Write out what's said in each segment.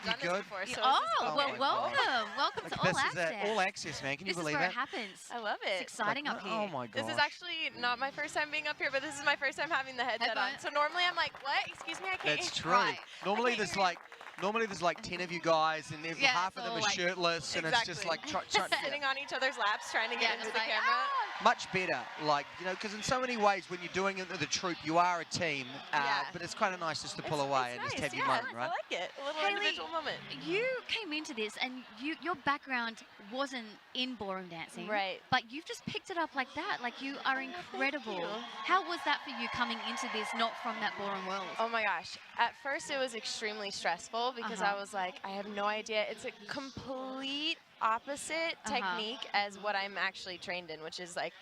done You this good? before, so Oh, this is well, okay. welcome. Welcome to All This is Access. All Access, man. Can you This is believe where it? it happens. I love It's it. exciting up here. Oh my god. This is actually not my first time being up here, but this is my first time having the headset on. Headphone. So normally I'm like, what? Excuse me, I can't That's hear true. Right. Normally I can't there's hear like 10 of you guys, and Yeah, half of it's them all are like- shirtless, and it's just Exactly. like sitting on each other's laps trying to get Yeah, into just the like, camera. much better, like, you know, because in so many ways when you're doing it with the troupe, you are a team, Yeah. but it's kind of nice just to pull It's away and nice, just have your yeah, moment, right? I like it. A little Hayley, individual moment. You came into this and your background wasn't in ballroom dancing. Right. But you've just picked it up like that. Like, you are incredible. you. How was that for you coming into this, not from that ballroom world? Oh my gosh. At first it was extremely stressful because I was like, I have no idea. It's a complete opposite technique as what I'm actually trained in, which is like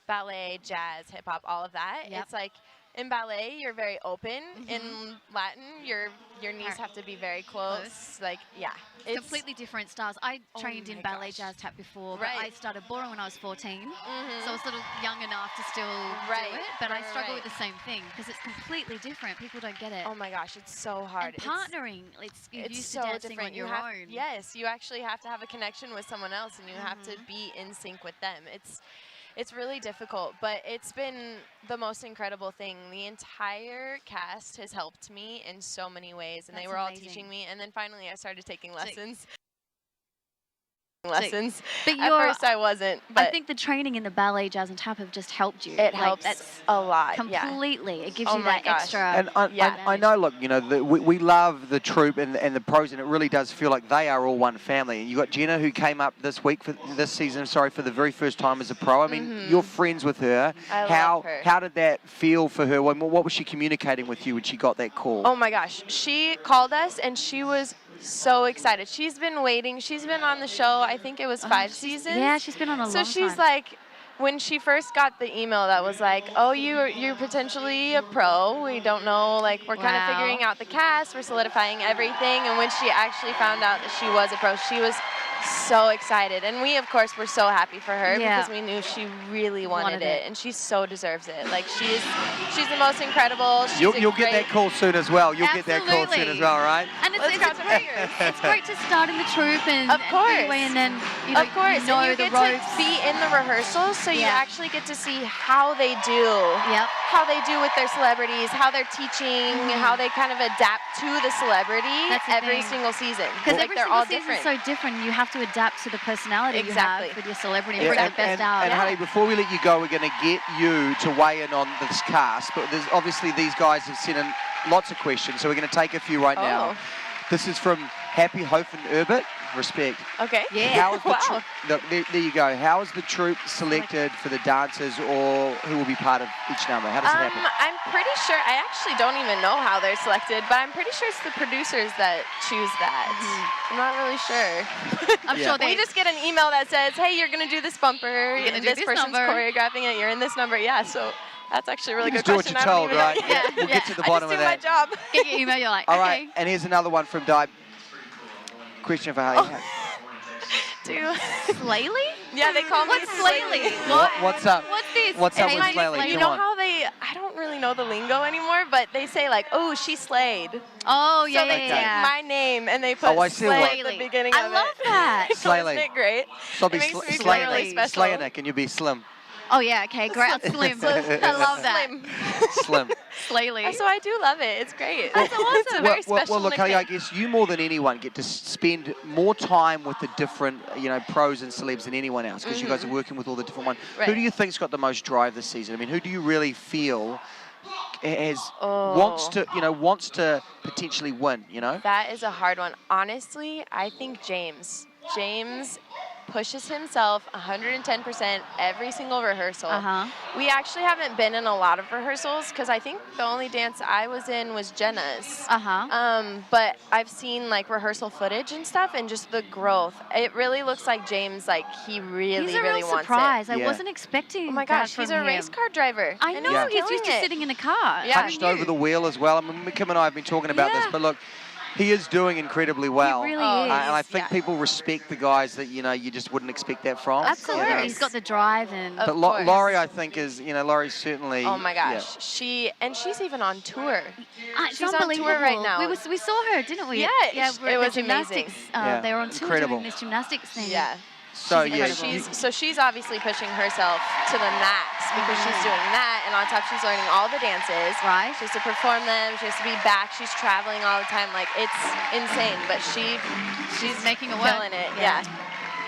ballet, jazz, hip hop, all of that. Yep. It's like in ballet, you're very open. In Latin, your knees have to be very close. Like, yeah. It's Completely different styles. I trained in my ballet gosh. jazz tap before, but Right. I started ballroom when I was 14. Mhm. So I was sort of young enough to still Right, do it, but I right, struggle right. with the same thing because it's completely different. People don't get it. Oh my gosh, it's so hard. And partnering, you're It's used so to dancing different. on your you have, own. Yes, you actually have to have a connection with someone else, and you have to be in sync with them. It's really difficult, but it's been the most incredible thing. The entire cast has helped me in so many ways, and they That's were all amazing. teaching me. And then finally, I started taking lessons. But At you're, first, I wasn't, but I think the training in the ballet, jazz, and tap have just helped you. it Like, helps that's a lot. Yeah. completely. It gives Oh you my that gosh. extra. And Yeah. I know, look, you know, we love the troupe and the pros, and it really does feel like they are all one family. And you got Jenna, who came up this week for this season, for the very first time as a pro. I mean, you're friends with her. I how love her. how did that feel for her? What was she communicating with you when she got that call? Oh my gosh, she called us and she was so excited. She's been waiting. She's been on the show, I think it was 5 seasons. Yeah, she's been on a long So she's time. like, when she first got the email that was like, oh, you're potentially a pro. We don't know, like, we're kind of Wow. figuring out the cast. We're solidifying everything. And when she actually found out that she was a pro, she was so excited. And we, of course, were so happy for her Yeah. because we knew she really wanted Wanted it. it. And she so deserves it. Like, she's the most incredible. She's You'll a get that great- call soon as well. You'll get that call soon as Absolutely. well, right? And Let's cross our fingers. it's great to start in the troupe and Of course. anyway, and then you know, Of course, you know and you the get ropes. to be in the rehearsals, so you Yeah. actually get to see how they do. Yep. How they do with their celebrities, how they're teaching, how they kind of adapt to the celebrity That's the every thing. single season. Because like every they're single all season's different. so different. You have to adapt to the personality Exactly. you have with your celebrity and Yeah, bring the best out. And honey, before we let you go, we're going to get you to weigh in on this cast. But there's obviously these guys have sent in lots of questions, so we're going to take a few right now. Oh. This is from Happy Hofen Urbit. Respect. Okay. Yeah. How is the Wow. look, there you go. How is the troupe selected for the dancers, or who will be part of each number? How does it happen? I'm pretty sure, I actually don't even know how they're selected, but I'm pretty sure it's the producers that choose that. I'm not really sure. I'm Yeah. sure they We just get an email that says, hey, you're going to do this bumper, gonna and do this this person's number. choreographing it, you're in this number. Yeah, so that's actually a really You good just do what question. you're I told, don't even know. right? Yeah. We'll get to the I bottom just of do my that. job. get your email. You're like, All okay. right, and here's another one from Di. Question for Haley. Slaley? Yeah, they call me What's Slaley? What's up? What's this? What's up It's with kind of Slaley? like, you Come know on. how I don't really know the lingo anymore, but they say like, oh, she slayed. Oh, yeah, So they yeah, take yeah. my name and they put Oh, I see slay what- at the beginning I of love it. that. So Slaley. isn't it great? So I'll be It makes me feel slaying really it. special. Slaying it. Can you be slim? Oh, yeah, okay, great. Slim. I love that. Slim. Slim. Slaley. So I do love it. It's great. That's awesome. It's a very special well, look, Haley, I nickname. guess you more than anyone get to spend more time with the different, pros and celebs than anyone else, because you guys are working with all the different ones. Who Right. do you think's got the most drive this season? I mean, who do you really feel Oh. wants to potentially win? That is a hard one. Honestly, I think James. James pushes himself 110% every single rehearsal. We actually haven't been in a lot of rehearsals because I think the only dance I was in was Jenna's. But I've seen like rehearsal footage and stuff, and just the growth. It really looks like James, like he really, He's a really real wants surprise. it. I Yeah. wasn't expecting Oh my that gosh, he's from a race him. car driver. I and know, he's killing used to it. sitting in a car. Yeah. Hunched over the wheel as well. I mean, Kim and I have been talking about this, Yeah. but look, he is doing incredibly well. He really is. And I think people respect the guys that, you just wouldn't expect that from. Absolutely. course. He's got the drive and... But course. Laurie, I think, is, Laurie's certainly... Oh, my gosh. She's even on tour. It's She's on unbelievable. tour right now. We saw her, didn't we? Yeah, it was gymnastics. amazing. They were on tour Incredible. doing this gymnastics thing. Yeah. So, She's obviously pushing herself to the max because she's doing that, and on top she's learning all the dances. Right. She has to perform them. She has to be back. She's traveling all the time. Like, it's insane, but she's making it work. killing it. Yeah.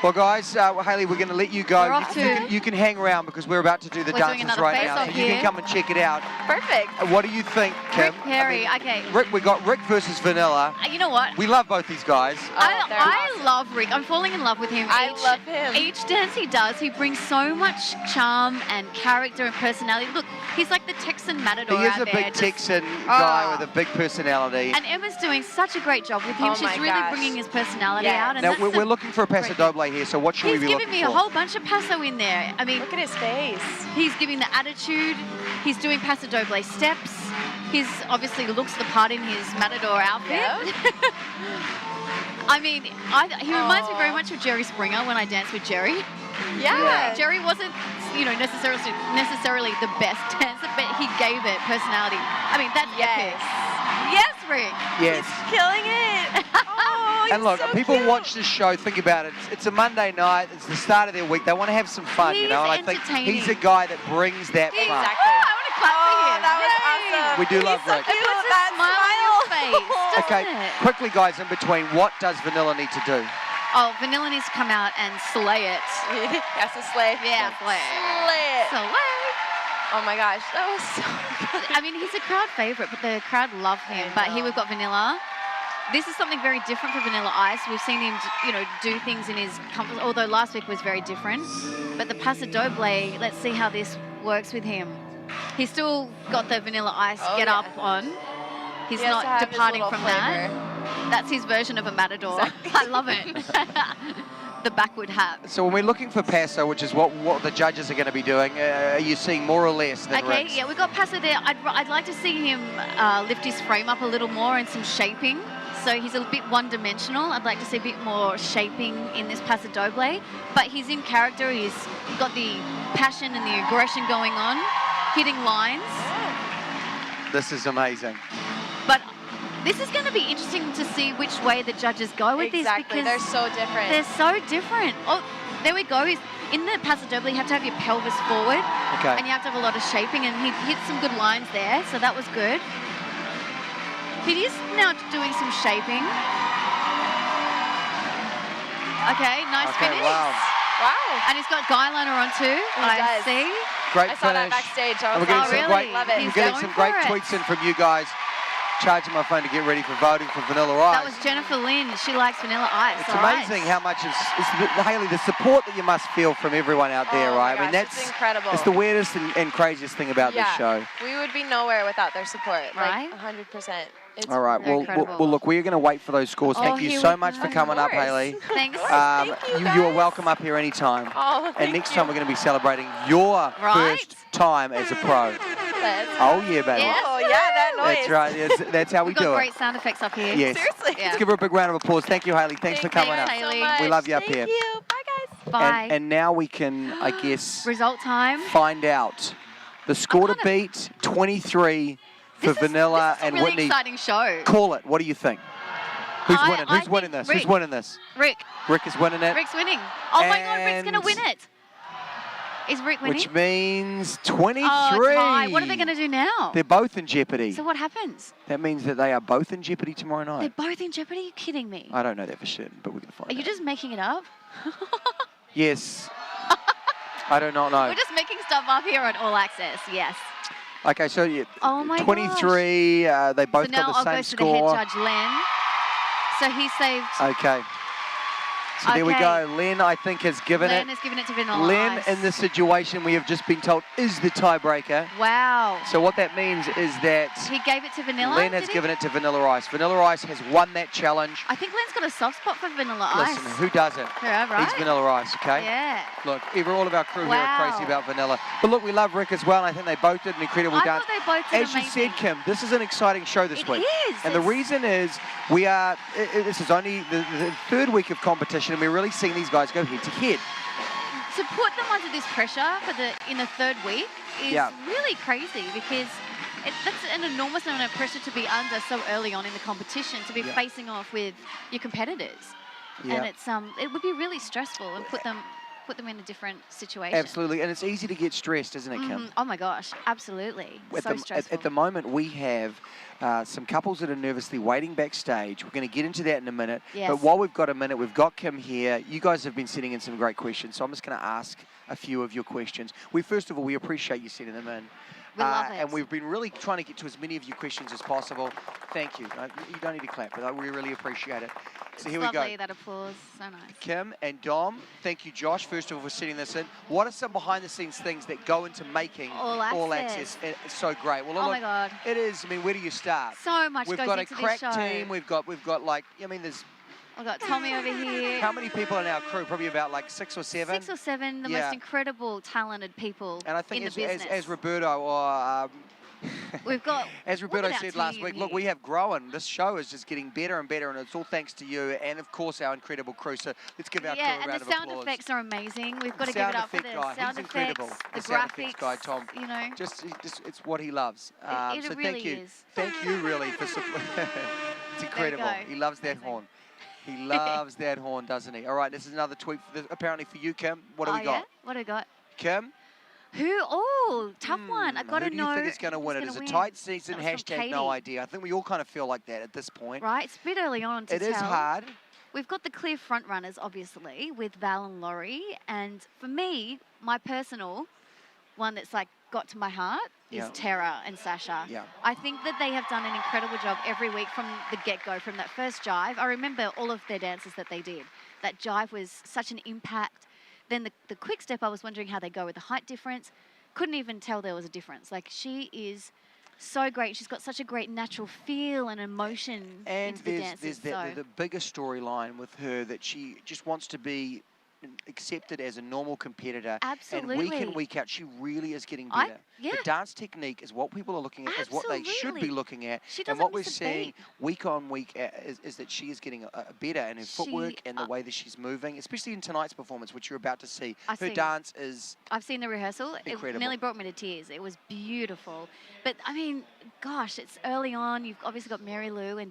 Well, guys, Hayley, we're going to let you go. We're off You can hang around because we're about to do the We're doing dances another right now. So face-off you can here. come and check it out. Perfect. What do you think, Kim? Rick Perry, okay. We got Rick versus Vanilla. You know what? We love both these guys. they're I awesome. love Rick. I'm falling in love with him. I love him. Each dance he does, he brings so much charm and character and personality. Look, he's like the Texan matador He is out a there, big just- Texan guy with a big personality. And Emma's doing such a great job with him. Oh She's my really gosh. bringing his personality Yes. out. And Now, that's we're looking for a paso doble here, so what should we He's be giving looking me for? a whole bunch of paso in there. I mean, Look at his face. he's giving the attitude. He's doing paso doble steps. He's obviously looks the part in his matador outfit. Yep. I mean, he reminds me very much of Jerry Springer when I dance with Jerry. Yeah. Jerry wasn't, necessarily the best dancer, but he gave it personality. I mean, that's epic. Yes, Rick. Yes. Killing it. Oh, And look, so people cute. watch this show, think about it. It's a Monday night. It's the start of their week. They want to have some fun, He's And I think entertaining. he's a guy that brings that fun. Exactly. I want to clap for him. That was Yay. awesome. We do love He's so Rick. cute. It puts a That smile on your face, doesn't Okay, it? quickly, guys, in between, what does Vanilla need to do? Oh, Vanilla needs to come out and slay it. Yes, a slay. Yeah, slay. Slay it. Slay. Oh my gosh, that was so good. I mean, he's a crowd favorite, but the crowd love him. But here we've got Vanilla. This is something very different for Vanilla Ice. We've seen him, do things in his comfort, although last week was very different. But the paso doble, let's see how this works with him. He's still got the Vanilla Ice get up on. He's He has to not have his departing little from flavor. that. That's his version of a matador. Exactly. I love it. The backward hat. So when we're looking for paso, which is what the judges are going to be doing, are you seeing more or less than Okay, Rick's? yeah, we've got paso there. I'd like to see him lift his frame up a little more and some shaping. So he's a bit one-dimensional. I'd like to see a bit more shaping in this paso doble. But he's in character. He's got the passion and the aggression going on, hitting lines. This is amazing. But this is going to be interesting to see which way the judges go with Exactly. this because They're so different. they're so different. Oh, there we go. In the paso doble, you have to have your pelvis forward. Okay. And you have to have a lot of shaping, and he hit some good lines there, so that was good. He is now doing some shaping. Okay, nice finish. Wow. Wow. And he's got guy liner on too. I does. see. Great I saw that finish. backstage. I And was we're like, getting some really? great, love it. He's we're getting going some great for it. tweets in from you guys. Charging my phone to get ready for voting for Vanilla Ice. That was Jennifer Lynn. She likes Vanilla Ice. It's All right. amazing how much Hayley, the support that you must feel from everyone out there, Oh my right? I mean, gosh, that's it's incredible. It's the weirdest and craziest thing about this show. We would be nowhere without their support. Right? Like 100%. It's All right, well, incredible. look, we're going to wait for those scores. Oh, Thank you here so we much go. for coming up, Of course. Hayley. Thanks. Thank you, you are guys. welcome up here anytime. Oh, And thank next you. time we're going to be celebrating your Right? first time as a pro. Let's- Oh, yeah, baby. Yes. Oh, yeah, that noise. That's right. That's how we We've got do great it. sound effects up here. Yes. Seriously. Yeah. Let's give her a big round of applause. Thank you, Hayley. Thanks for coming up. Thanks, so Hayley. much. We love you up here. Thank you. Bye, guys. Bye. And now we can, I guess, Result time. find out the score to kinda- beat 23 for This is Vanilla a and really Whitney. exciting show. Call it. What do you think? Who's I winning? Who's think winning this? Rick. Who's winning this? Rick. Rick is winning it. Rick's winning. Oh my God, Rick's going to And- win it. Is Rick winning? Which means 23. Oh, tie. What are they going to do now? They're both in jeopardy. So what happens? That means that they are both in jeopardy tomorrow They're night. both in jeopardy? Are you kidding me? I don't know that for certain, but we're going to find Are you out. just making it up? Yes. I do not know. We're just making stuff up here on All Access, yes. Okay, so yeah, Oh my 23, they both So now got the I'll same go to the score. head judge, Len. So he saved... Okay. So there we Okay. go. Len, I think, has given Len it. has given it to Vanilla Len, Ice. in this situation, we have just been told, is the tiebreaker. Wow. So what that means is that He gave it to Vanilla, Len has did he? given it to Vanilla Ice. Vanilla Ice has won that challenge. I think Len's got a soft spot for Vanilla Listen, Ice. who doesn't? Yeah, right? He's Vanilla Ice, okay? Yeah. Look, all of our crew here are Wow. crazy about Vanilla. But look, we love Rick as well, and I think they both did an incredible I dance. thought they both did as you amazing. said, Kim, this is an exciting show this week. It is. And the reason is this is only the third week of competition, and we're really seeing these guys go head to head. To put them under this pressure in the third week is really crazy, because that's an enormous amount of pressure to be under so early on in the competition, to be facing off with your competitors. And it would be really stressful and put them in a different situation. Absolutely, and it's easy to get stressed, isn't it, Kim? Oh my gosh, absolutely. Stressful. At the moment, we have some couples that are nervously waiting backstage. We're going to get into that in a minute. Yes. But while we've got a minute, we've got Kim here. You guys have been sending in some great questions, so I'm just going to ask a few of your questions. First of all, we appreciate you sending them in. We love it. And we've been really trying to get to as many of your questions as possible. Thank you. You don't need to clap, but we really appreciate it. So here we go. Lovely, that applause. So nice. Kim and Dom, thank you, Josh, first of all, for sending this in. What are some behind-the-scenes things that go into making All Access? It's so great. Well, oh my God. It is. I mean, where do you start? So much We've goes got into a crack this show. team. We've got like, I mean, there's... I've got Tommy over here. How many people in our crew? Probably about like 6 or 7? 6 or 7, the most incredible, talented people and I think in the business. As Roberto... We've got, as Roberto said last week, look, we have grown. This show is just getting better and better, and it's all thanks to you and, of course, our incredible crew. So let's give our crew a round of applause. Yeah, and the sound effects are amazing. We've got to give it up for the sound effects, the graphics, guy, Tom. You know, just it's what he loves. So really thank you. Thank you, really, for support. It's incredible. He loves that horn. He loves that horn, doesn't he? All right, this is another tweet, apparently for you, Kim. What do we got? Yeah? What do we got? Kim? Who? Oh, tough one. I got to know. Who do you think is going to win? It is a tight season. Hashtag no idea. I think we all kind of feel like that at this point. Right. It's a bit early on to tell. It is hard. We've got the clear front runners, obviously, with Val and Laurie. And for me, my personal one that's like got to my heart is Tara and Sasha. Yeah. I think that they have done an incredible job every week from the get-go, from that first jive. I remember all of their dances that they did. That jive was such an impact. Then the quick step, I was wondering how they go with the height difference. Couldn't even tell there was a difference. Like, she is so great. She's got such a great natural feel and emotion into the dances. And there's the bigger storyline with her, that she just wants to be accepted as a normal competitor. Absolutely. And week in, week out, she really is getting better. The dance technique is what people are looking at, is what they should be looking at. And what we're seeing week on week is that she is getting better in her footwork and the way that she's moving, especially in tonight's performance, which you're about to see. Her dance is I've seen the rehearsal. Incredible. It nearly brought me to tears. It was beautiful. But, I mean, gosh, it's early on. You've obviously got Marilu and